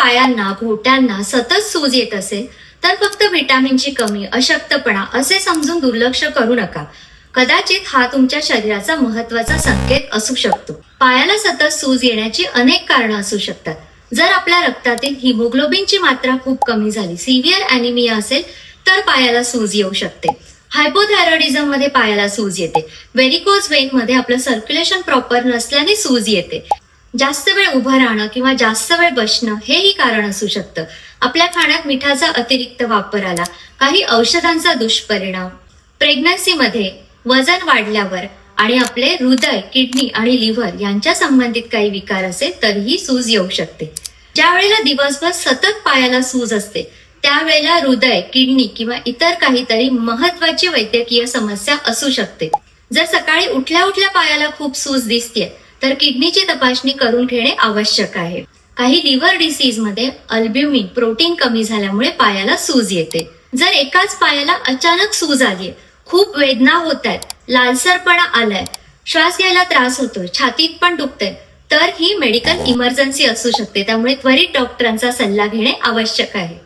पायांना घोट्यांना सतत सूज येत असेल तर फक्त व्हिटॅमिनची कमी, अशक्तपणा असे समजून दुर्लक्ष करू नका. कदाचित हा तुमच्या शरीराचा महत्वाचा संकेत असू शकतो. पायाला सतत सूज येण्याची अनेक कारणं असू शकतात. जर आपल्या रक्तातील हिमोग्लोबिनची मात्रा खूप कमी झाली, सिव्हिअर अॅनिमिया असेल तर पायाला सूज येऊ शकते. हायपोथायरॉइडिझम मध्ये पायाला सूज येते. व्हेरिकोज वेन मध्ये आपलं सर्क्युलेशन प्रॉपर नसल्याने सूज येते. जास्त वेळ उभं राहणं किंवा जास्त वेळ बसणं हेही कारण असू शकतं. आपल्या खाण्यात मिठाचा अतिरिक्त वापर आला, काही औषधांचा दुष्परिणाम, प्रेग्नन्सीमध्ये वजन वाढल्यावर आणि आपले हृदय, किडनी आणि लिव्हर यांच्या संबंधित काही विकार असेल तरीही सूज येऊ शकते. ज्या वेळेला दिवसभर सतत पायाला सूज असते त्यावेळेला हृदय, किडनी किंवा इतर काहीतरी महत्वाची वैद्यकीय समस्या असू शकते. जर सकाळी उठल्या उठल्या पायाला खूप सूज दिसतेय तर किडनीची तपासणी करून घेणे आवश्यक आहे. काही लिव्हर डिसीज मध्ये अल्ब्युमिन प्रोटीन कमी झाल्यामुळे पायाला सूज येते. जर एकाच पायाला अचानक सूज आलीय, खूप वेदना होत आहेत, लालसरपणा आलाय, श्वास घ्यायला त्रास होतोय, छातीत पण दुखतंय, तर ही मेडिकल इमर्जन्सी असू शकते. त्यामुळे त्वरित डॉक्टरांचा सल्ला घेणे आवश्यक आहे.